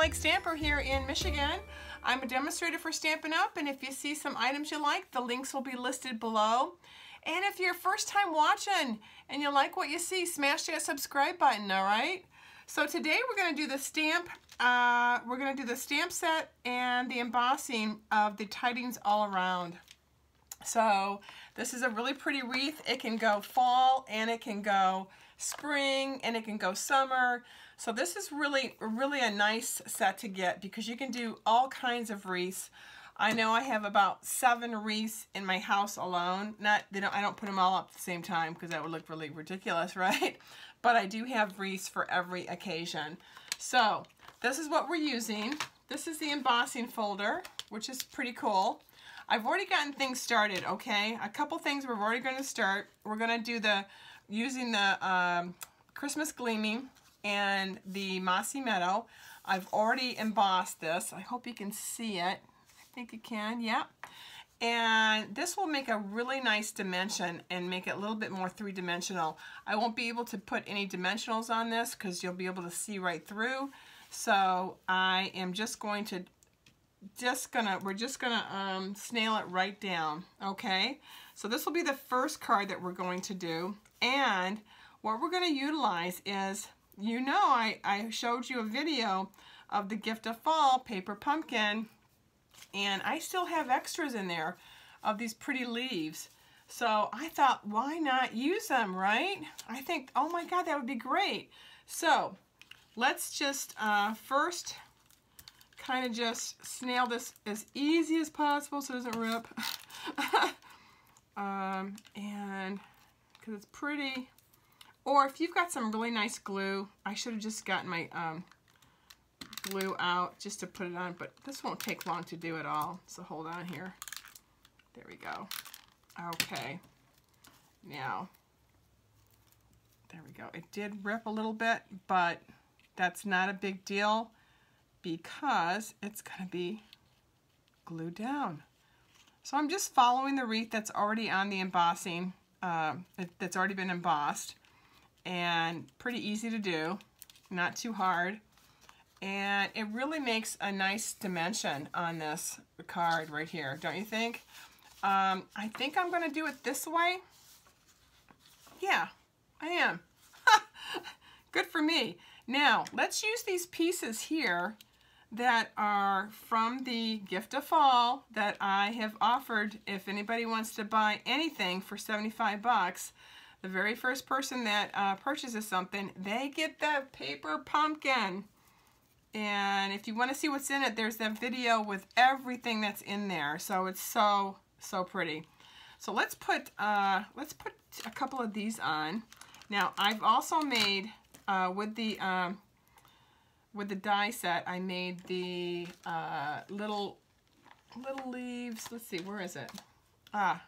Like Stamper here in Michigan. I'm a demonstrator for Stampin' Up! And if you see some items you like, the links will be listed below. And if you're first time watching and you like what you see, smash that subscribe button, all right? So today we're going to do the stamp, set and the embossing of the Tidings All Around. So this is a really pretty wreath. It can go fall and it can go spring and it can go summer. So this is really a nice set to get because you can do all kinds of wreaths. I know I have about 7 wreaths in my house alone. I don't put them all up at the same time because that would look really ridiculous, right? But I do have wreaths for every occasion. So this is what we're using. This is the embossing folder, which is pretty cool. I've already gotten things started, okay? A couple things we're already going to start. We're going to do using the Christmas Gleaming and the Mossy Meadow. I've already embossed this. I hope you can see it. I think you can, yeah. And this will make a really nice dimension and make it a little bit more three-dimensional. I won't be able to put any dimensionals on this because you'll be able to see right through. So I am just going to we're just gonna snail it right down, okay? So this will be the first card that we're going to do, and what we're going to utilize is, you know, I showed you a video of the Gift of Fall paper pumpkin, and I still have extras in there of these pretty leaves. So I thought, why not use them, right? I think, oh my God, that would be great. So let's just first kind of just snail this as easy as possible so it doesn't rip. And because it's pretty. Or if you've got some really nice glue, I should have just gotten my glue out just to put it on, but this won't take long to do at all. So hold on here. There we go. Okay. Now, there we go. It did rip a little bit, but that's not a big deal because it's going to be glued down. So I'm just following the wreath that's already on the embossing, that's already been embossed, and pretty easy to do, not too hard, and it really makes a nice dimension on this card right here, don't you think? I think I'm going to do it this way. Yeah, I am. Good for me. Now, let's use these pieces here that are from the Gift of Fall that I have offered. If anybody wants to buy anything for 75 bucks, the very first person that purchases something, they get that paper pumpkin. And if you want to see what's in it, there's that video with everything that's in there. So it's so pretty. So let's put a couple of these on. Now I've also made with the die set, I made the little leaves. Let's see, where is it? Ah,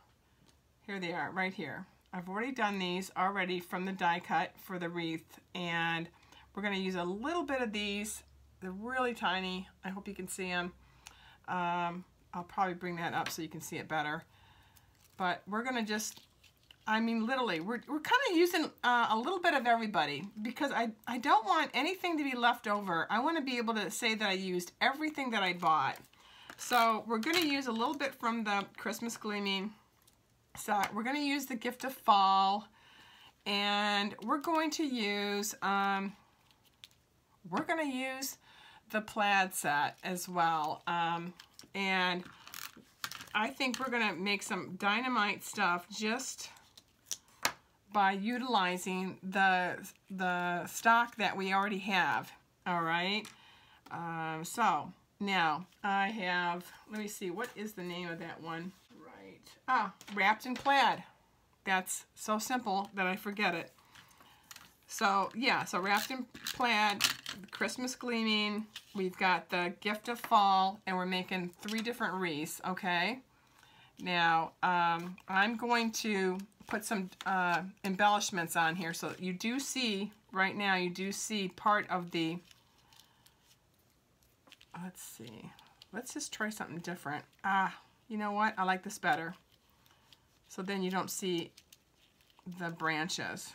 here they are, right here. I've already done these already from the die cut for the wreath, and we're going to use a little bit of these. They're really tiny. I hope you can see them. I'll probably bring that up so you can see it better. But we're going to just, I mean, literally, we're kind of using a little bit of everybody because I don't want anything to be left over. I want to be able to say that I used everything that I bought. So we're going to use a little bit from the Christmas Gleaming set. We're going to use the Gift of Fall, and we're going to use the Plaid set as well. And I think we're going to make some dynamite stuff just by utilizing the stock that we already have. All right. So now I have, let me see, what is the name of that one? Right. Ah, Wrapped in Plaid. That's so simple that I forget it. So yeah, so Wrapped in Plaid, Christmas Gleaming, we've got the Gift of Fall, and we're making 3 different wreaths, okay? Now, I'm going to put some embellishments on here, so you do see, right now, you do see part of the, let's see, let's just try something different. You know what, I like this better. So then you don't see the branches.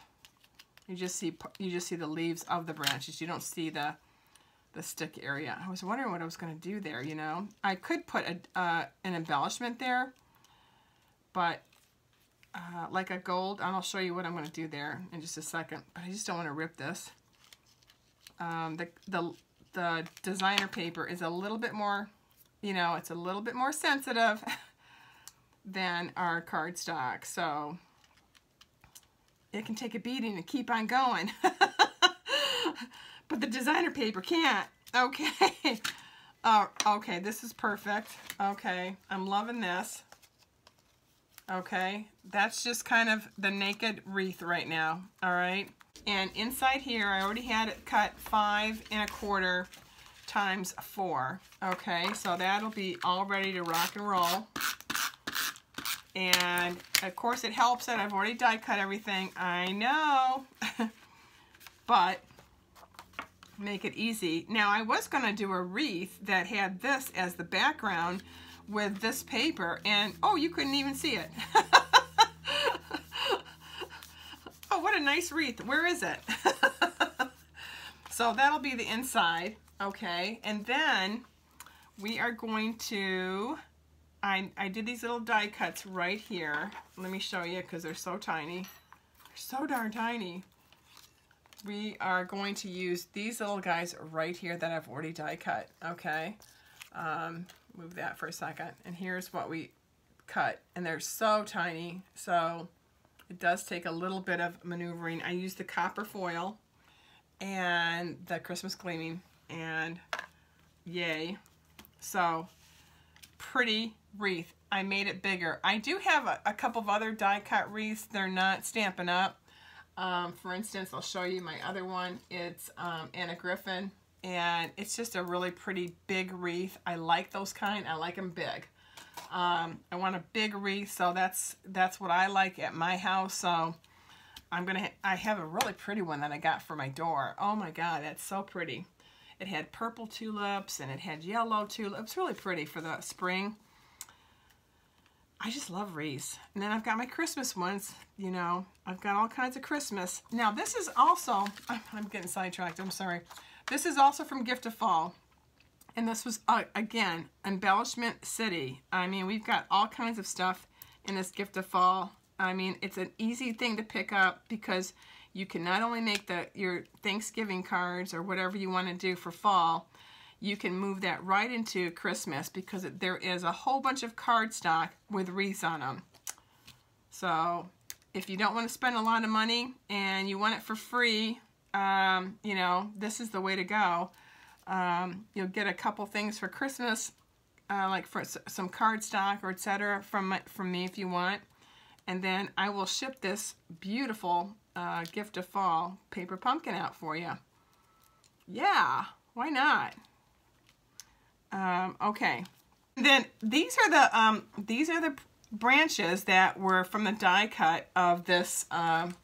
You just see the leaves of the branches. You don't see the the stick area. I was wondering what I was going to do there, you know. I could put an embellishment there, but like a gold, and I'll show you what I'm going to do there in just a second, but I just don't want to rip this. The designer paper is a little bit more, you know, it's a little bit more sensitive than our cardstock, so it can take a beating and keep on going. But the designer paper can't. Okay. Okay, this is perfect. Okay, I'm loving this. Okay, that's just kind of the naked wreath right now. All right, and inside here, I already had it cut 5 1/4 times 4. Okay, so that'll be all ready to rock and roll. And of course, it helps that I've already die cut everything. I know, but make it easy. Now, I was going to do a wreath that had this as the background with this paper, and oh, you couldn't even see it. Oh, what a nice wreath. Where is it? So that'll be the inside. Okay, and then we are going to, I did these little die cuts right here. Let me show you because they're so tiny. They're so darn tiny. We are going to use these little guys right here that I've already die cut. Okay, move that for a second. And here's what we cut. And they're so tiny, so it does take a little bit of maneuvering. I used the copper foil and the Christmas gleaming, and yay. So, pretty wreath. I made it bigger. I do have a couple of other die cut wreaths. They're not Stampin' Up! For instance, I'll show you my other one. It's Anna Griffin, and it's just a really pretty big wreath. I like those kind. I like them big. I want a big wreath, so that's what I like at my house. So I have a really pretty one that I got for my door. Oh my God, that's so pretty. It had purple tulips and it had yellow tulips. It's really pretty for the spring. I just love wreaths. And then I've got my Christmas ones, you know. I've got all kinds of Christmas. Now this is also, I'm getting sidetracked, I'm sorry. This is also from Gift of Fall. And this was, again, Embellishment City. I mean, we've got all kinds of stuff in this Gift of Fall. I mean, it's an easy thing to pick up because you can not only make your Thanksgiving cards or whatever you want to do for fall, you can move that right into Christmas because there is a whole bunch of cardstock with wreaths on them. So if you don't want to spend a lot of money and you want it for free, you know, this is the way to go. You'll get a couple things for Christmas, like for some cardstock or etc. from me if you want. And then I will ship this beautiful Gift of Fall paper pumpkin out for you. Yeah, why not? Okay. And then these are the branches that were from the die cut of this the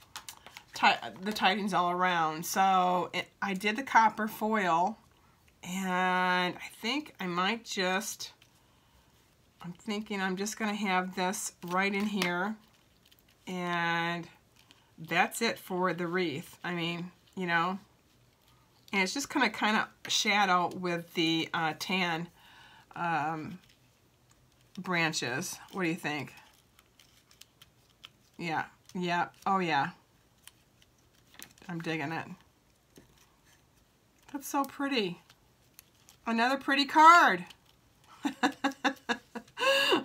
Tidings All Around. So I did the copper foil, and I think I might just. I'm thinking I'm just going to have this right in here. And that's it for the wreath. I mean, you know, and it's just going to kind of shadow with the tan branches. What do you think? Yeah, yeah, oh yeah. I'm digging it. That's so pretty. Another pretty card. A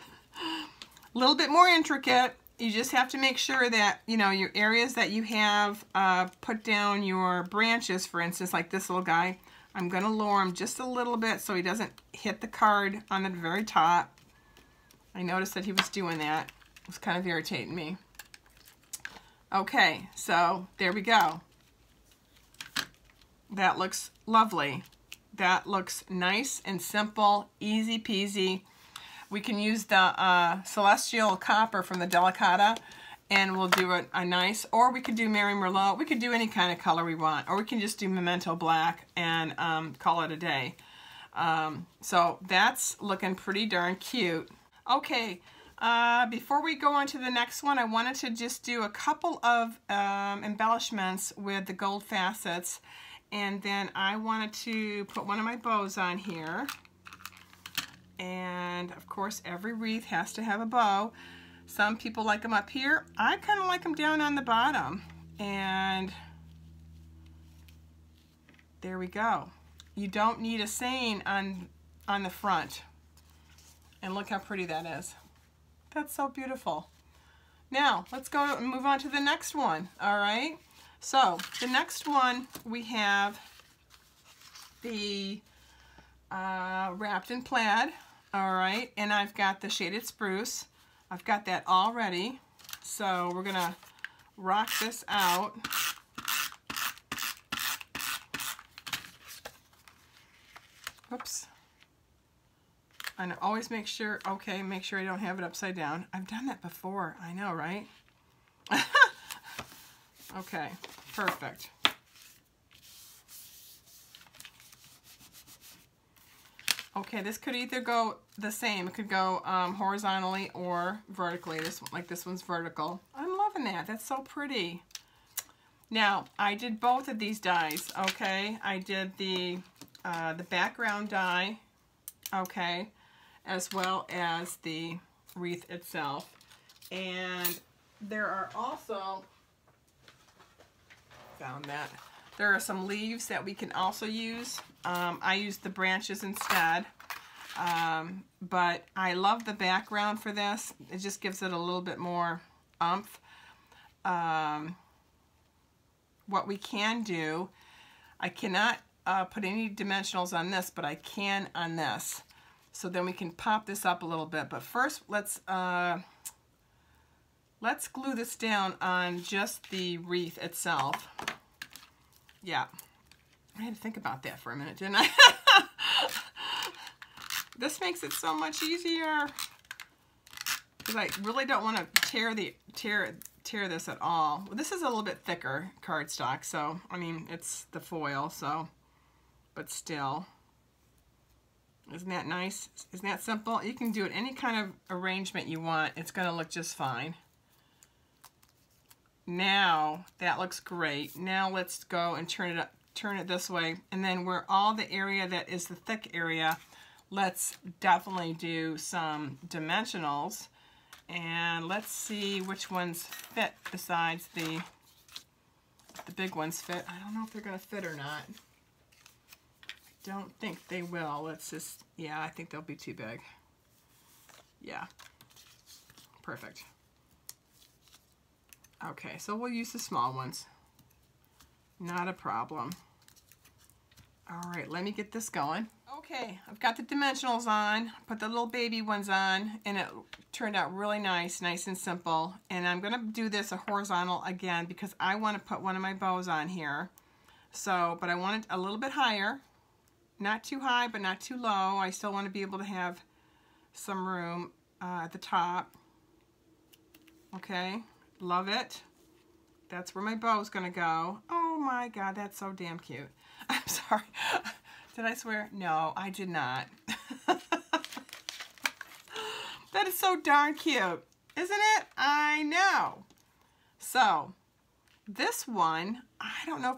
little bit more intricate. You just have to make sure that, you know, your areas that you have put down your branches, for instance, like this little guy, I'm going to lower him just a little bit so he doesn't hit the card on the very top. I noticed that he was doing that. It was kind of irritating me. Okay, so there we go. That looks lovely. That looks nice and simple, easy peasy. We can use the Celestial Copper from the Delicata, and we'll do a nice, or we could do Mary Merlot. We could do any kind of color we want, or we can just do Memento Black and call it a day. So that's looking pretty darn cute. Okay, before we go on to the next one, I wanted to just do a couple of embellishments with the gold facets. and then I wanted to put one of my bows on here. And of course, every wreath has to have a bow. Some people like them up here. I kind of like them down on the bottom. And there we go. You don't need a saying on the front. And look how pretty that is. That's so beautiful. Now, let's go and move on to the next one, all right? So, the next one, we have the wrapped in plaid, all right? And I've got the shaded spruce. I've got that all ready. So, we're gonna rock this out. Whoops. And always make sure, okay, make sure I don't have it upside down. I've done that before, I know, right? Okay, perfect. Okay, this could either go the same. It could go horizontally or vertically. This one, like this one's vertical. I'm loving that. That's so pretty. Now, I did both of these dies, okay? I did the background die, okay, as well as the wreath itself. And there are also, found that, there are some leaves that we can also use. I used the branches instead, but I love the background for this. It just gives it a little bit more oomph. What we can do, I cannot put any dimensionals on this, but I can on this. So then we can pop this up a little bit. But first, let's glue this down on just the wreath itself. Yeah, I had to think about that for a minute, didn't I? This makes it so much easier because I really don't want to tear this at all. Well, this is a little bit thicker cardstock, so I mean it's the foil, so but still. Isn't that nice? Isn't that simple? You can do it any kind of arrangement you want. It's going to look just fine. Now, that looks great. Now let's go and turn it this way. And then where all the area that is the thick area, let's definitely do some dimensionals. And let's see which ones fit besides the big ones fit. I don't know if they're going to fit or not. Don't think they will. Let's just, yeah, I think they'll be too big. Yeah, perfect. Okay, so we'll use the small ones. Not a problem. All right, let me get this going. Okay, I've got the dimensionals on, put the little baby ones on, and it turned out really nice, nice and simple. And I'm gonna do this a horizontal again because I wanna put one of my bows on here. So, but I want it a little bit higher. Not too high, but not too low. I still want to be able to have some room at the top. Okay, love it. That's where my bow is going to go. Oh my God, that's so damn cute. I'm sorry. Did I swear? No, I did not. That is so darn cute, isn't it? I know. So, this one, I don't know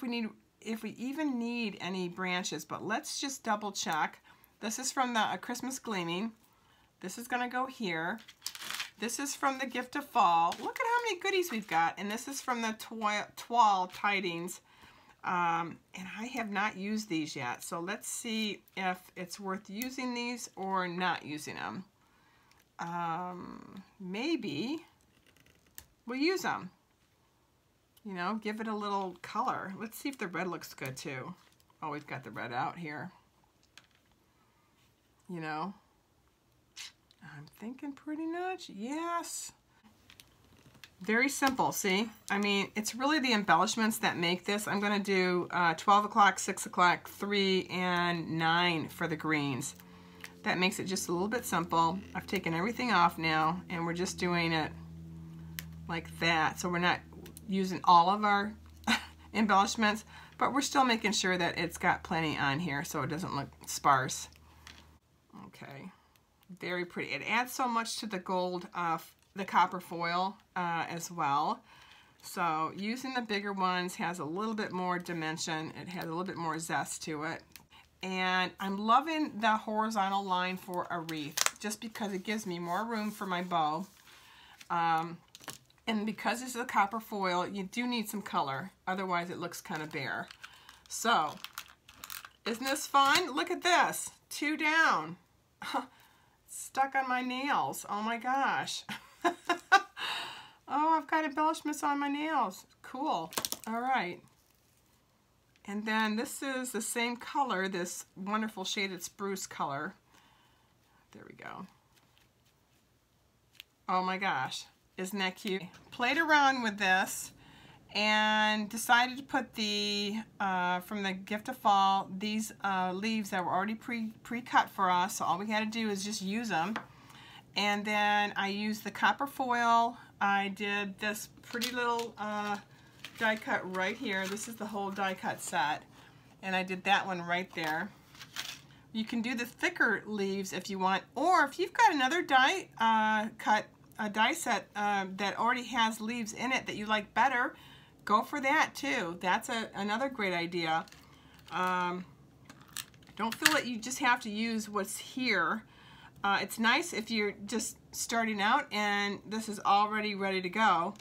if we even need any branches, but let's just double check. This is from the Christmas Gleaming. This is gonna go here. This is from the Gift of Fall. Look at how many goodies we've got. And this is from the Tidings. And I have not used these yet. So let's see if it's worth using these or not using them. Maybe we'll use them. You know, give it a little color. Let's see if the red looks good too. Oh, we've got the red out here. You know, I'm thinking pretty much, yes. Very simple, see? I mean, it's really the embellishments that make this. I'm gonna do 12 o'clock, 6 o'clock, 3, and 9 for the greens. That makes it just a little bit simple. I've taken everything off now, and we're just doing it like that. So we're not using all of our embellishments, but we're still making sure that it's got plenty on here so it doesn't look sparse. Okay, very pretty. It adds so much to the gold, the copper foil as well. So using the bigger ones has a little bit more dimension. It has a little bit more zest to it. And I'm loving the horizontal line for a wreath just because it gives me more room for my bow. And because this is a copper foil, you do need some color. Otherwise it looks kind of bare. So, isn't this fun? Look at this. 2 down. Stuck on my nails. Oh my gosh. Oh, I've got embellishments on my nails. Cool. All right. And then this is the same color, this wonderful shaded spruce color. There we go. Oh my gosh. Isn't that cute? Played around with this and decided to put the, from the Gift of Fall, these leaves that were already pre-cut for us. So all we had to do is just use them. And then I used the copper foil. I did this pretty little die cut right here. This is the whole die cut set. And I did that one right there. You can do the thicker leaves if you want, or if you've got another die cut, a die set that already has leaves in it that you like better, go for that too. That's another great idea. Don't feel that you just have to use what's here. It's nice if you're just starting out and this is already ready to go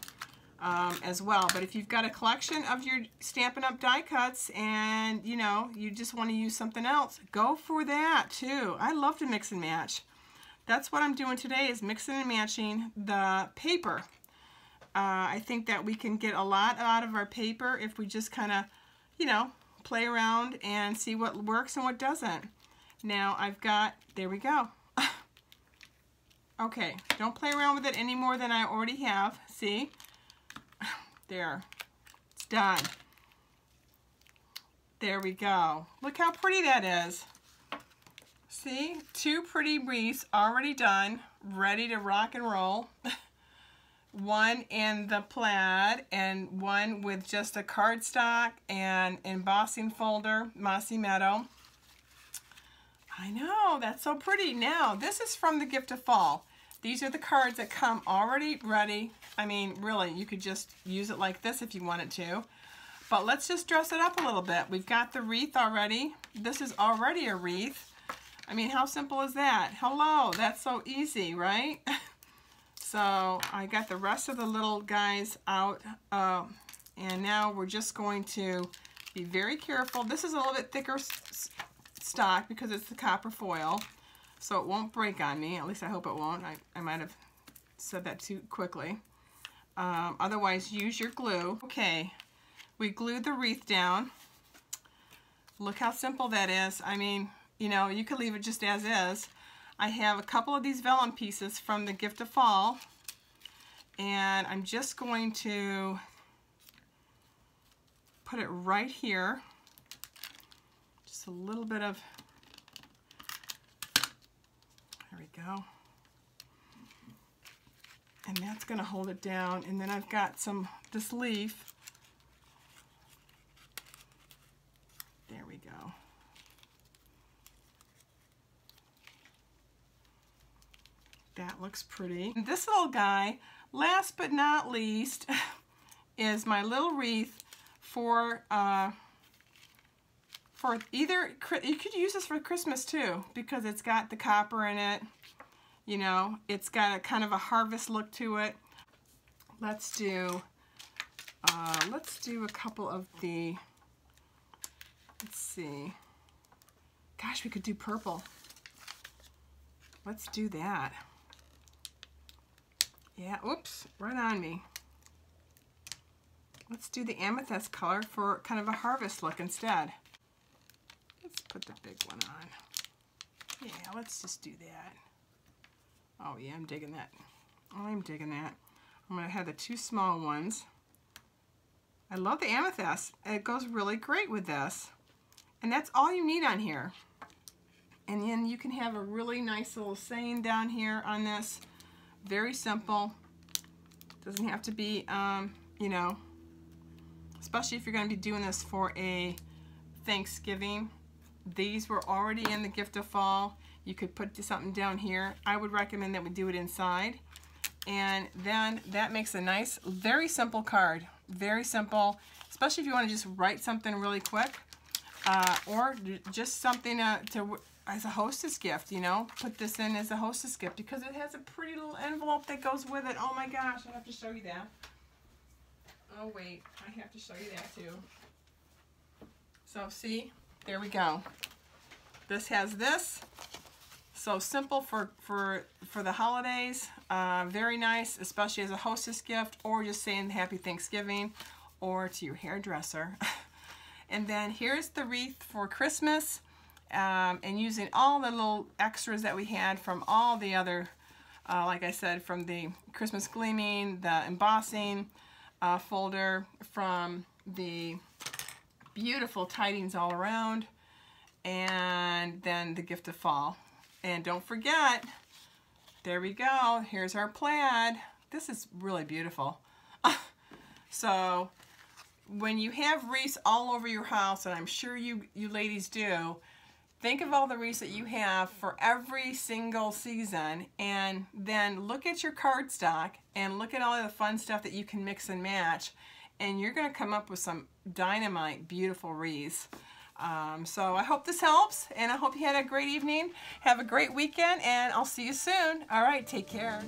as well. But if you've got a collection of your Stampin' Up! Die cuts and you know you just want to use something else, go for that too. I love to mix and match. That's what I'm doing today, is mixing and matching the paper. I think that we can get a lot out of our paper if we just kind of, you know, play around and see what works and what doesn't. Now I've got, there we go. Okay, don't play around with it any more than I already have. See? There. It's done. There we go. Look how pretty that is. See? 2 pretty wreaths already done, ready to rock and roll. One in the plaid and one with just a cardstock and embossing folder, Mossy Meadow. I know, that's so pretty. Now, this is from the Gift of Fall. These are the cards that come already ready. I mean, really, you could just use it like this if you wanted to. But let's just dress it up a little bit. We've got the wreath already. This is already a wreath. I mean, how simple is that? Hello, that's so easy, right? So I got the rest of the little guys out, and now we're just going to be very careful. This is a little bit thicker stock because it's the copper foil, so it won't break on me. At least I hope it won't. I might have said that too quickly. Otherwise, use your glue. Okay, we glued the wreath down. Look how simple that is. I mean, you know, you could leave it just as is. I have a couple of these vellum pieces from the Gift of Fall, and I'm just going to put it right here. Just a little bit of, there we go. And that's going to hold it down. And then I've got this leaf. There we go. That looks pretty. And this little guy, last but not least, is my little wreath for either, you could use this for Christmas too, because it's got the copper in it. You know, it's got a kind of a harvest look to it. Let's do a couple of the, let's see. Gosh, we could do purple. Let's do that. Yeah, oops, right on me. Let's do the amethyst color for kind of a harvest look instead. Let's put the big one on. Yeah, let's just do that. Oh yeah, I'm digging that. I'm digging that. I'm gonna have the 2 small ones. I love the amethyst. It goes really great with this. And that's all you need on here. And then you can have a really nice little saying down here on this. Very simple. Doesn't have to be, you know, especially if you're going to be doing this for a Thanksgiving. These were already in the Gift of Fall. You could put something down here. I would recommend that we do it inside. And then that makes a nice, very simple card. Very simple, especially if you want to just write something really quick, or just something as a hostess gift, you know. Put this in as a hostess gift because it has a pretty little envelope that goes with it. Oh my gosh, I have to show you that. Oh wait, I have to show you that too. So see, there we go. This has this. So simple for the holidays. Very nice, especially as a hostess gift, or just saying Happy Thanksgiving, or to your hairdresser. And then here's the wreath for Christmas, and using all the little extras that we had from all the other, like I said, from the Christmas Gleaming, the embossing folder, from the beautiful Tidings All Around, and then the gift of fall. And don't forget, there we go, here's our plaid. This is really beautiful. So when you have wreaths all over your house, and I'm sure you ladies do, think of all the wreaths that you have for every single season, and then look at your cardstock and look at all the fun stuff that you can mix and match, and you're going to come up with some dynamite, beautiful wreaths. So I hope this helps, and I hope you had a great evening. Have a great weekend, and I'll see you soon. All right, take care.